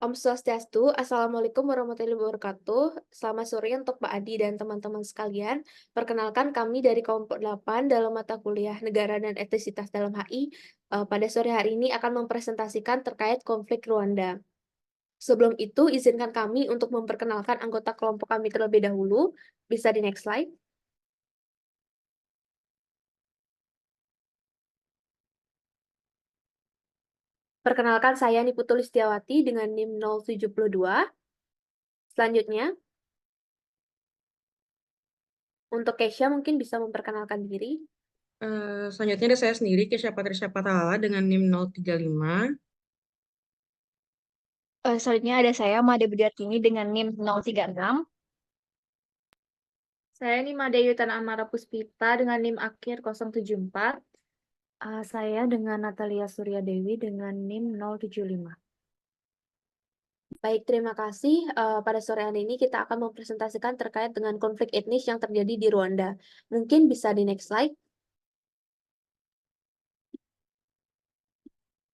Om Swastiastu, Assalamualaikum warahmatullahi wabarakatuh. Selamat sore untuk Pak Adi dan teman-teman sekalian. Perkenalkan kami dari kelompok 8 dalam mata kuliah Negara dan Etnisitas dalam HI. Pada sore hari ini akan mempresentasikan terkait konflik Rwanda. Sebelum itu, izinkan kami untuk memperkenalkan anggota kelompok kami terlebih dahulu. Bisa di next slide. Perkenalkan saya Niputu Listiawati dengan NIM 072. Selanjutnya, untuk Kesha mungkin bisa memperkenalkan diri. Selanjutnya ada saya sendiri, Kesha Patrisya Patalala dengan NIM 035. Selanjutnya ada saya, Made Budiartini dengan NIM 036. Saya Nimade Yutana Amara Puspita dengan NIM akhir 074. Saya dengan Natalia Surya Dewi dengan NIM 075. Baik, terima kasih. Pada sore hari ini kita akan mempresentasikan terkait dengan konflik etnis yang terjadi di Rwanda. Mungkin bisa di next slide.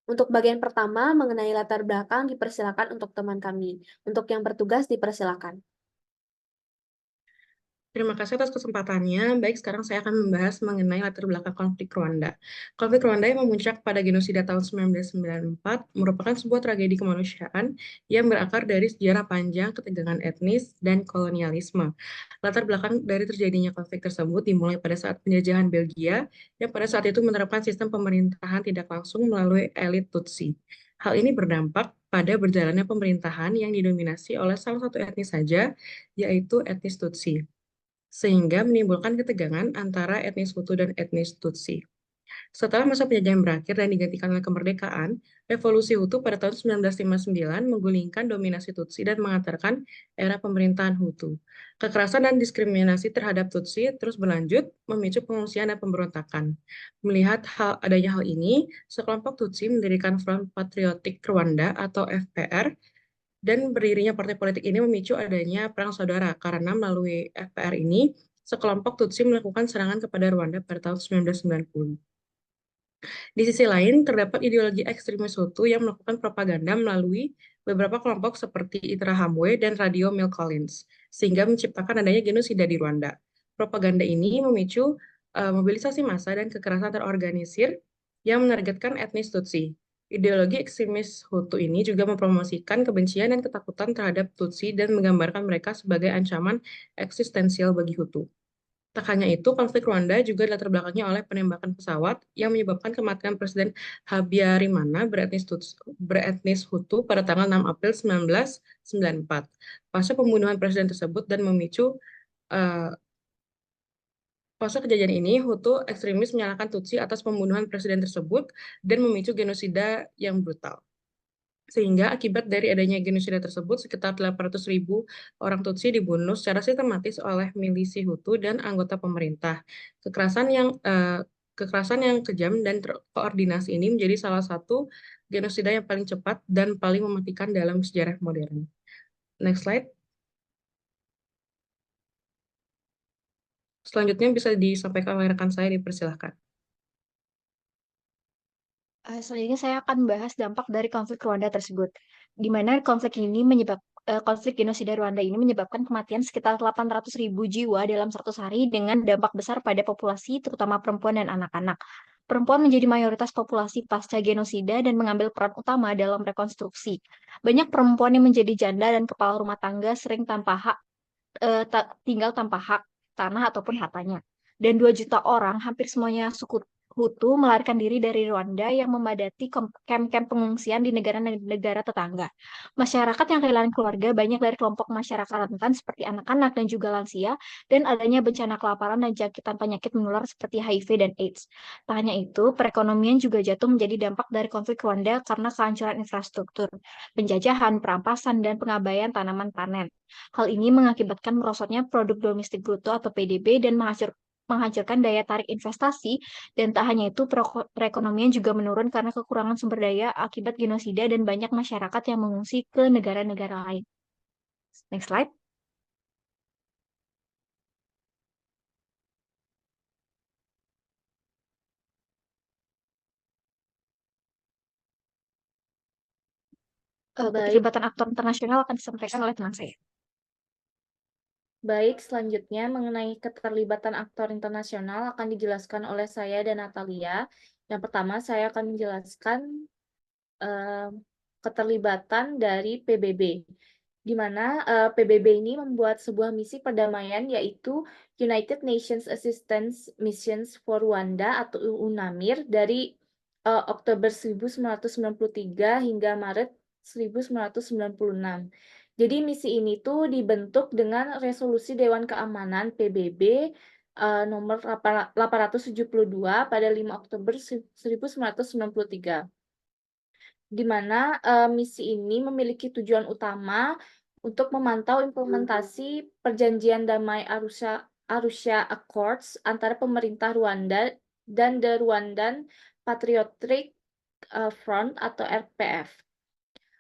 Untuk bagian pertama, mengenai latar belakang, dipersilakan untuk teman kami. Untuk yang bertugas, dipersilakan. Terima kasih atas kesempatannya. Baik, sekarang saya akan membahas mengenai latar belakang konflik Rwanda. Konflik Rwanda yang memuncak pada genosida tahun 1994 merupakan sebuah tragedi kemanusiaan yang berakar dari sejarah panjang ketegangan etnis dan kolonialisme. Latar belakang dari terjadinya konflik tersebut dimulai pada saat penjajahan Belgia yang pada saat itu menerapkan sistem pemerintahan tidak langsung melalui elit Tutsi. Hal ini berdampak pada berjalannya pemerintahan yang didominasi oleh salah satu etnis saja, yaitu etnis Tutsi, sehingga menimbulkan ketegangan antara etnis Hutu dan etnis Tutsi. Setelah masa penjajahan berakhir dan digantikan oleh kemerdekaan, Revolusi Hutu pada tahun 1959 menggulingkan dominasi Tutsi dan mengantarkan era pemerintahan Hutu. Kekerasan dan diskriminasi terhadap Tutsi terus berlanjut, memicu pengungsian dan pemberontakan. Melihat adanya hal ini, sekelompok Tutsi mendirikan Front Patriotic Rwanda atau FPR, dan berdirinya partai politik ini memicu adanya perang saudara karena melalui FPR ini, sekelompok Tutsi melakukan serangan kepada Rwanda pada tahun 1990. Di sisi lain, terdapat ideologi ekstremis Hutu yang melakukan propaganda melalui beberapa kelompok seperti Interahamwe dan Radio Mil Collins, sehingga menciptakan adanya genosida di Rwanda. Propaganda ini memicu mobilisasi massa dan kekerasan terorganisir yang menargetkan etnis Tutsi. Ideologi ekstremis Hutu ini juga mempromosikan kebencian dan ketakutan terhadap Tutsi dan menggambarkan mereka sebagai ancaman eksistensial bagi Hutu. Tak hanya itu, konflik Rwanda juga dilatar belakangnya oleh penembakan pesawat yang menyebabkan kematian Presiden Habyarimana beretnis Hutu pada tanggal 6 April 1994. Pasca pembunuhan presiden tersebut dan memicu eh, pasca kejadian ini, Hutu ekstremis menyalahkan Tutsi atas pembunuhan presiden tersebut dan memicu genosida yang brutal. Sehingga akibat dari adanya genosida tersebut, sekitar 800.000 orang Tutsi dibunuh secara sistematis oleh milisi Hutu dan anggota pemerintah. Kekerasan yang eh, kekerasan yang kejam dan terkoordinasi ini menjadi salah satu genosida yang paling cepat dan paling mematikan dalam sejarah modern. Next slide. Selanjutnya bisa disampaikan oleh rekan saya, dipersilahkan. Selanjutnya saya akan membahas dampak dari konflik Rwanda tersebut, di mana konflik genosida Rwanda ini menyebabkan kematian sekitar 800.000 jiwa dalam 100 hari dengan dampak besar pada populasi, terutama perempuan dan anak-anak. Perempuan menjadi mayoritas populasi pasca genosida dan mengambil peran utama dalam rekonstruksi. Banyak perempuan yang menjadi janda dan kepala rumah tangga sering tinggal tanpa hak tanah ataupun hartanya. Dan 2 juta orang, hampir semuanya suku Hutu, melarikan diri dari Rwanda yang memadati kamp-kamp pengungsian di negara-negara tetangga. Masyarakat yang kehilangan keluarga banyak dari kelompok masyarakat rentan seperti anak-anak dan juga lansia, dan adanya bencana kelaparan dan jangkitan penyakit menular seperti HIV dan AIDS. Tak hanya itu, perekonomian juga jatuh menjadi dampak dari konflik Rwanda karena kehancuran infrastruktur, penjajahan, perampasan, dan pengabaian tanaman panen. Hal ini mengakibatkan merosotnya produk domestik bruto atau PDB dan menghancurkan daya tarik investasi, dan tak hanya itu perekonomian juga menurun karena kekurangan sumber daya akibat genosida dan banyak masyarakat yang mengungsi ke negara-negara lain. Next slide. Baik, keterlibatan aktor internasional akan disampaikan oleh teman saya. baik. Selanjutnya mengenai keterlibatan aktor internasional akan dijelaskan oleh saya dan Natalia. Yang pertama, saya akan menjelaskan keterlibatan dari PBB, di mana PBB ini membuat sebuah misi perdamaian yaitu United Nations Assistance Missions for Rwanda atau UNAMIR dari Oktober 1993 hingga Maret 1996. Jadi misi ini tuh dibentuk dengan resolusi Dewan Keamanan PBB nomor 872 pada 5 Oktober 1993. Di mana misi ini memiliki tujuan utama untuk memantau implementasi perjanjian damai Arusha Accords antara pemerintah Rwanda dan The Rwandan Patriotic Front atau RPF.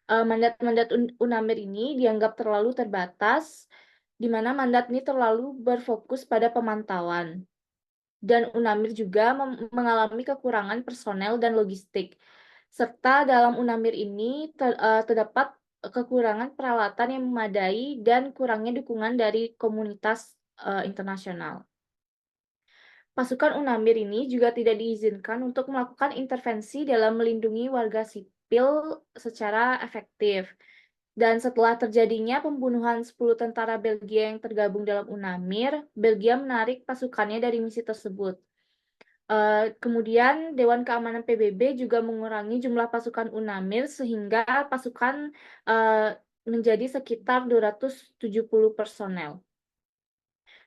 Mandat-mandat UNAMIR ini dianggap terlalu terbatas, di mana mandat ini terlalu berfokus pada pemantauan. Dan UNAMIR juga mengalami kekurangan personel dan logistik. Serta dalam UNAMIR ini terdapat kekurangan peralatan yang memadai dan kurangnya dukungan dari komunitas internasional. Pasukan UNAMIR ini juga tidak diizinkan untuk melakukan intervensi dalam melindungi warga sipil secara efektif. Dan setelah terjadinya pembunuhan 10 tentara Belgia yang tergabung dalam UNAMIR, Belgia menarik pasukannya dari misi tersebut. Kemudian Dewan Keamanan PBB juga mengurangi jumlah pasukan UNAMIR sehingga pasukan menjadi sekitar 270 personel.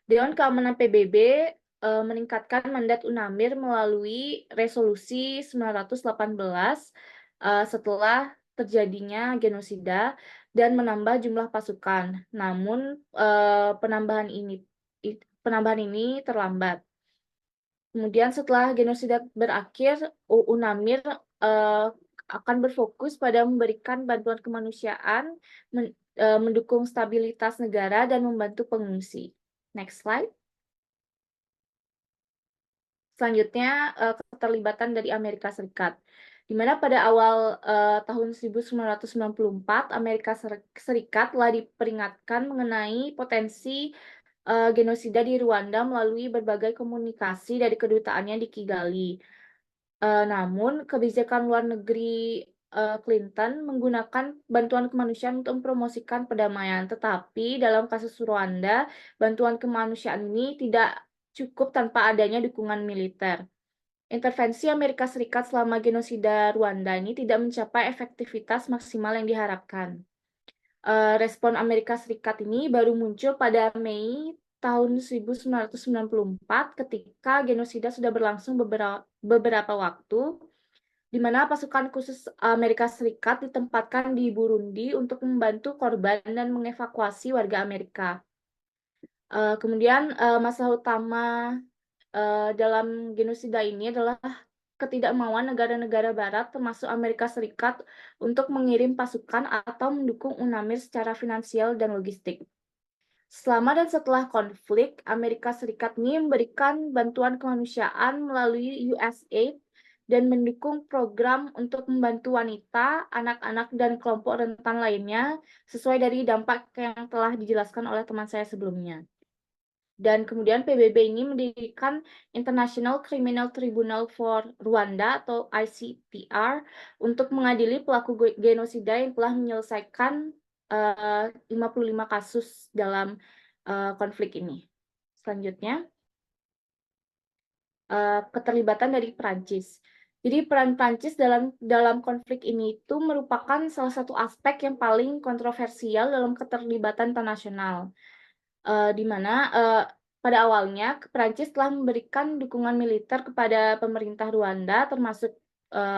Dewan Keamanan PBB meningkatkan mandat UNAMIR melalui resolusi 918 setelah terjadinya genosida dan menambah jumlah pasukan. Namun penambahan ini terlambat. Kemudian setelah genosida berakhir, UNAMIR akan berfokus pada memberikan bantuan kemanusiaan, mendukung stabilitas negara, dan membantu pengungsi. Next slide. Selanjutnya, keterlibatan dari Amerika Serikat. Di mana pada awal tahun 1994, Amerika Serikat telah diperingatkan mengenai potensi genosida di Rwanda melalui berbagai komunikasi dari kedutaannya di Kigali. Namun, kebijakan luar negeri Clinton menggunakan bantuan kemanusiaan untuk mempromosikan perdamaian. Tetapi dalam kasus Rwanda, bantuan kemanusiaan ini tidak cukup tanpa adanya dukungan militer. Intervensi Amerika Serikat selama genosida Rwanda ini tidak mencapai efektivitas maksimal yang diharapkan. Respon Amerika Serikat ini baru muncul pada Mei tahun 1994 ketika genosida sudah berlangsung beberapa waktu, di mana pasukan khusus Amerika Serikat ditempatkan di Burundi untuk membantu korban dan mengevakuasi warga Amerika. Kemudian masalah utama dalam genosida ini adalah ketidakmauan negara-negara Barat, termasuk Amerika Serikat, untuk mengirim pasukan atau mendukung UNAMIR secara finansial dan logistik. Selama dan setelah konflik, Amerika Serikat ini memberikan bantuan kemanusiaan melalui USAID dan mendukung program untuk membantu wanita, anak-anak, dan kelompok rentan lainnya sesuai dari dampak yang telah dijelaskan oleh teman saya sebelumnya. Dan kemudian PBB ini mendirikan International Criminal Tribunal for Rwanda atau ICTR untuk mengadili pelaku genosida yang telah menyelesaikan 55 kasus dalam konflik ini. Selanjutnya, keterlibatan dari Prancis. Jadi peran Prancis dalam konflik ini itu merupakan salah satu aspek yang paling kontroversial dalam keterlibatan internasional. Di mana pada awalnya Prancis telah memberikan dukungan militer kepada pemerintah Rwanda, termasuk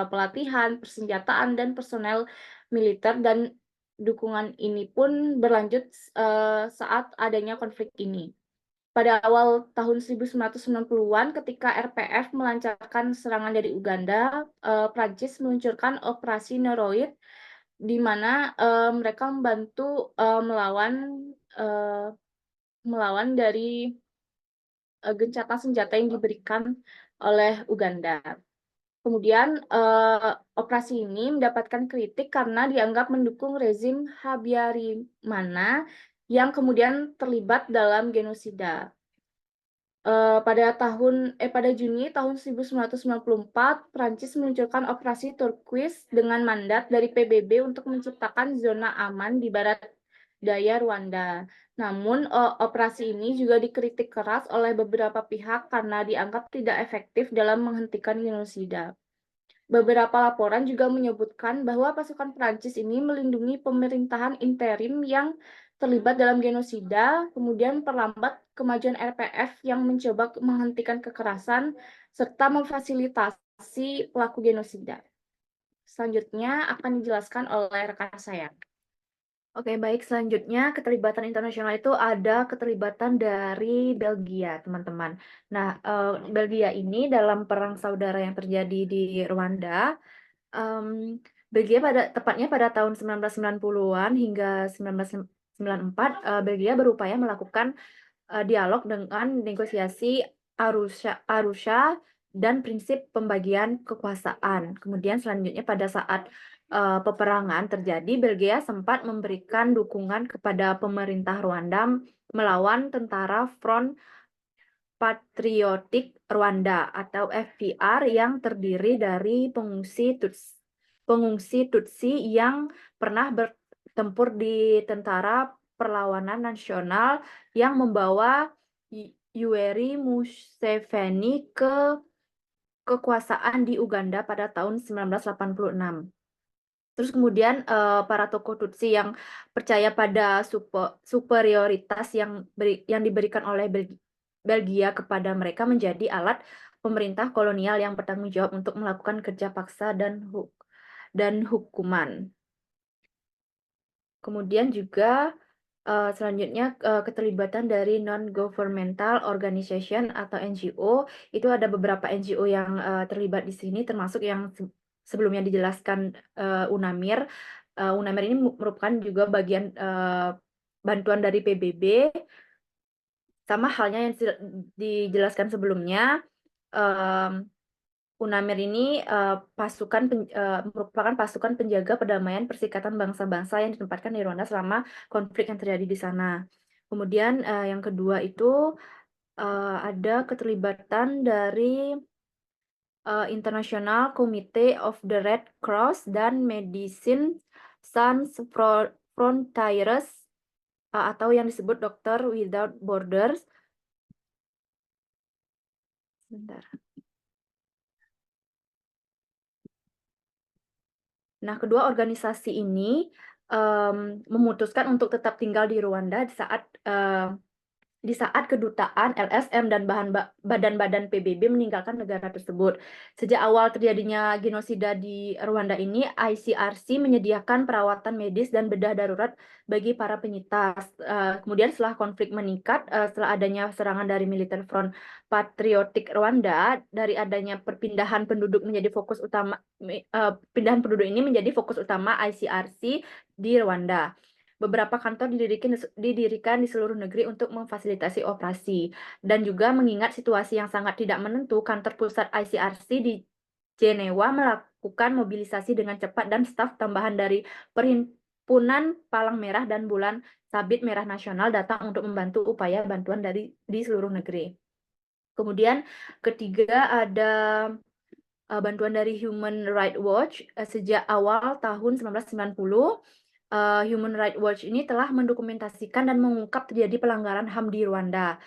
pelatihan, persenjataan, dan personel militer, dan dukungan ini pun berlanjut saat adanya konflik ini. Pada awal tahun 1990-an, ketika RPF melancarkan serangan dari Uganda, Prancis meluncurkan Operasi Noroid, di mana mereka membantu melawan dari gencatan senjata yang diberikan oleh Uganda. Kemudian operasi ini mendapatkan kritik karena dianggap mendukung rezim Habyarimana yang kemudian terlibat dalam genosida. Pada Juni tahun 1994, Prancis meluncurkan operasi Turquoise dengan mandat dari PBB untuk menciptakan zona aman di barat daya Rwanda. Namun, operasi ini juga dikritik keras oleh beberapa pihak karena dianggap tidak efektif dalam menghentikan genosida. Beberapa laporan juga menyebutkan bahwa pasukan Prancis ini melindungi pemerintahan interim yang terlibat dalam genosida, kemudian perlambat kemajuan RPF yang mencoba menghentikan kekerasan, serta memfasilitasi pelaku genosida. Selanjutnya akan dijelaskan oleh rekan saya. Oke, baik. Selanjutnya, keterlibatan internasional itu ada keterlibatan dari Belgia, teman-teman. Nah, Belgia ini dalam perang saudara yang terjadi di Rwanda, Belgia tepatnya pada tahun 1990-an hingga 1994, Belgia berupaya melakukan dialog dengan negosiasi Arusha dan prinsip pembagian kekuasaan. Kemudian selanjutnya pada saat peperangan terjadi, Belgia sempat memberikan dukungan kepada pemerintah Rwanda melawan tentara Front Patriotic Rwanda atau FPR yang terdiri dari pengungsi Tutsi yang pernah bertempur di Tentara Perlawanan Nasional yang membawa Yoweri Museveni ke kekuasaan di Uganda pada tahun 1986. Terus kemudian para tokoh Tutsi yang percaya pada superioritas yang diberikan oleh Belgia kepada mereka menjadi alat pemerintah kolonial yang bertanggung jawab untuk melakukan kerja paksa dan hukuman. Kemudian juga selanjutnya keterlibatan dari non-governmental organization atau NGO. Itu ada beberapa NGO yang terlibat di sini, termasuk yang sebelumnya dijelaskan UNAMIR. UNAMIR ini merupakan juga bagian bantuan dari PBB. Sama halnya yang dijelaskan sebelumnya, UNAMIR ini merupakan pasukan penjaga perdamaian Perserikatan Bangsa-Bangsa yang ditempatkan di Rwanda selama konflik yang terjadi di sana. Kemudian yang kedua itu ada keterlibatan dari International Committee of the Red Cross dan Medicine Sans Frontières atau yang disebut Dokter Without Borders. Sebentar. Nah, kedua organisasi ini memutuskan untuk tetap tinggal di Rwanda di saat kedutaan, LSM, dan badan-badan PBB meninggalkan negara tersebut. Sejak awal terjadinya genosida di Rwanda ini, ICRC menyediakan perawatan medis dan bedah darurat bagi para penyintas. Kemudian setelah konflik meningkat, setelah adanya serangan dari militer Front Patriotic Rwanda, dari adanya perpindahan penduduk menjadi fokus utama, pindahan penduduk ini menjadi fokus utama ICRC di Rwanda. Beberapa kantor didirikan di seluruh negeri untuk memfasilitasi operasi. Dan juga mengingat situasi yang sangat tidak menentu, kantor pusat ICRC di Jenewa melakukan mobilisasi dengan cepat dan staf tambahan dari Perhimpunan Palang Merah dan Bulan Sabit Merah Nasional datang untuk membantu upaya bantuan di seluruh negeri. Kemudian ketiga ada bantuan dari Human Rights Watch. Sejak awal tahun 1990, Human Rights Watch ini telah mendokumentasikan dan mengungkap terjadi pelanggaran HAM di Rwanda.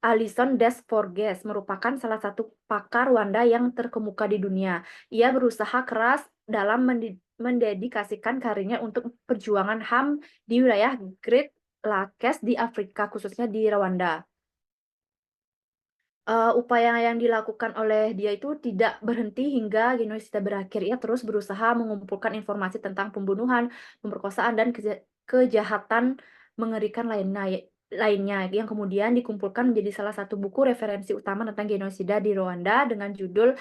Alison Desforges merupakan salah satu pakar Rwanda yang terkemuka di dunia. Ia berusaha keras dalam mendedikasikan karirnya untuk perjuangan HAM di wilayah Great Lakes di Afrika, khususnya di Rwanda. Upaya yang dilakukan oleh dia itu tidak berhenti hingga genosida berakhir. Ia terus berusaha mengumpulkan informasi tentang pembunuhan, pemerkosaan, dan kejahatan mengerikan lainnya yang kemudian dikumpulkan menjadi salah satu buku referensi utama tentang genosida di Rwanda dengan judul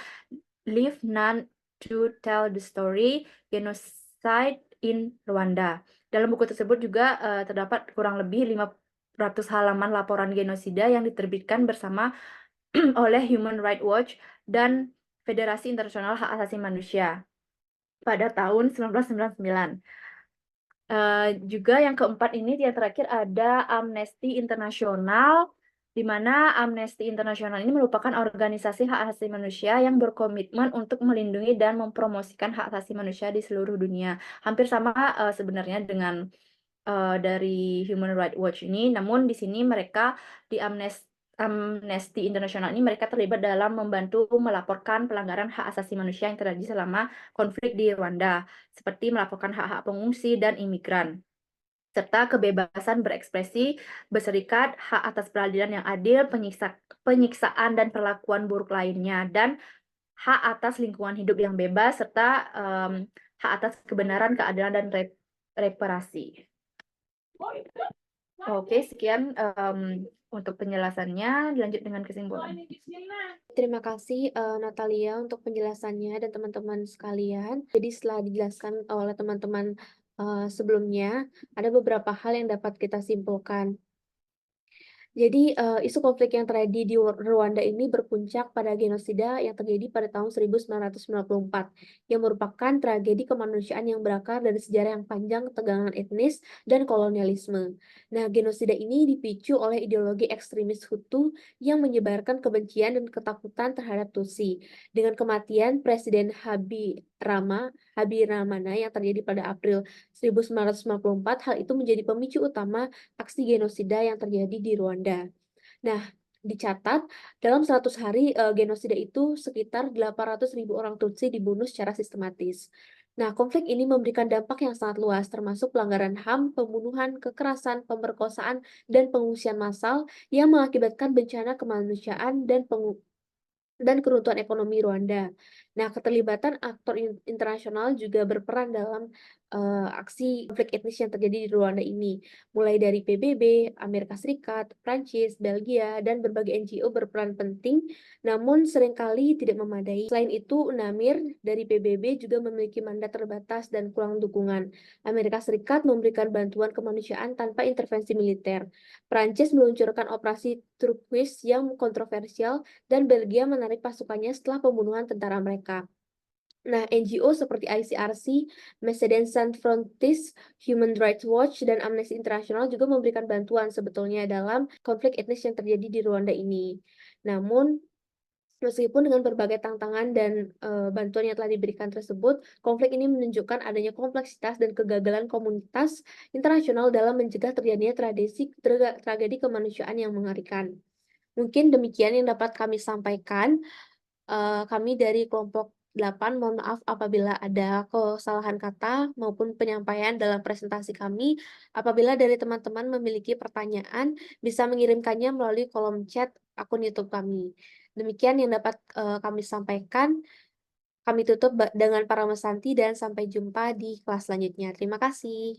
Live None to Tell the Story: Genocide in Rwanda. Dalam buku tersebut juga terdapat kurang lebih 500 halaman laporan genosida yang diterbitkan bersama oleh Human Rights Watch dan Federasi Internasional Hak Asasi Manusia pada tahun 1999. Juga yang keempat ini, yang terakhir ada Amnesty International, di mana Amnesty International ini merupakan organisasi hak asasi manusia yang berkomitmen untuk melindungi dan mempromosikan hak asasi manusia di seluruh dunia. Hampir sama sebenarnya dengan dari Human Rights Watch ini, namun di sini mereka di Amnesty International ini mereka terlibat dalam membantu melaporkan pelanggaran hak asasi manusia yang terjadi selama konflik di Rwanda, seperti melaporkan hak-hak pengungsi dan imigran, serta kebebasan berekspresi, berserikat, hak atas peradilan yang adil, penyiksaan dan perlakuan buruk lainnya, dan hak atas lingkungan hidup yang bebas, serta hak atas kebenaran, keadilan, dan reparasi. Oke, sekian untuk penjelasannya. Dilanjut dengan kesimpulan. Terima kasih Natalia untuk penjelasannya dan teman-teman sekalian. Jadi setelah dijelaskan oleh teman-teman sebelumnya, ada beberapa hal yang dapat kita simpulkan. Jadi, isu konflik yang terjadi di Rwanda ini berpuncak pada genosida yang terjadi pada tahun 1994, yang merupakan tragedi kemanusiaan yang berakar dari sejarah yang panjang ketegangan etnis dan kolonialisme. Nah, genosida ini dipicu oleh ideologi ekstremis Hutu yang menyebarkan kebencian dan ketakutan terhadap Tutsi. Dengan kematian Presiden Habyarimana yang terjadi pada April 1994, hal itu menjadi pemicu utama aksi genosida yang terjadi di Rwanda. Nah, dicatat dalam 100 hari genosida itu sekitar 800.000 orang Tutsi dibunuh secara sistematis. Nah, konflik ini memberikan dampak yang sangat luas, termasuk pelanggaran HAM, pembunuhan, kekerasan, pemerkosaan, dan pengungsian massal yang mengakibatkan bencana kemanusiaan dan keruntuhan ekonomi Rwanda. Nah, keterlibatan aktor internasional juga berperan dalam aksi konflik etnis yang terjadi di Rwanda ini, mulai dari PBB, Amerika Serikat, Prancis, Belgia, dan berbagai NGO berperan penting, namun seringkali tidak memadai. Selain itu, UNAMIR dari PBB juga memiliki mandat terbatas dan kurang dukungan. Amerika Serikat memberikan bantuan kemanusiaan tanpa intervensi militer. Prancis meluncurkan operasi Turquoise yang kontroversial, dan Belgia menarik pasukannya setelah pembunuhan tentara mereka. Nah, NGO seperti ICRC, Médecins Sans Frontières, Human Rights Watch, dan Amnesty International juga memberikan bantuan sebetulnya dalam konflik etnis yang terjadi di Rwanda ini. Namun, meskipun dengan berbagai tantangan dan bantuan yang telah diberikan tersebut, konflik ini menunjukkan adanya kompleksitas dan kegagalan komunitas internasional dalam mencegah terjadinya tragedi kemanusiaan yang mengerikan. Mungkin demikian yang dapat kami sampaikan. Kami dari kelompok 8 mohon maaf apabila ada kesalahan kata maupun penyampaian dalam presentasi kami. Apabila dari teman-teman memiliki pertanyaan, bisa mengirimkannya melalui kolom chat akun YouTube kami. Demikian yang dapat kami sampaikan. Kami tutup dengan para mesanti dan sampai jumpa di kelas selanjutnya. Terima kasih.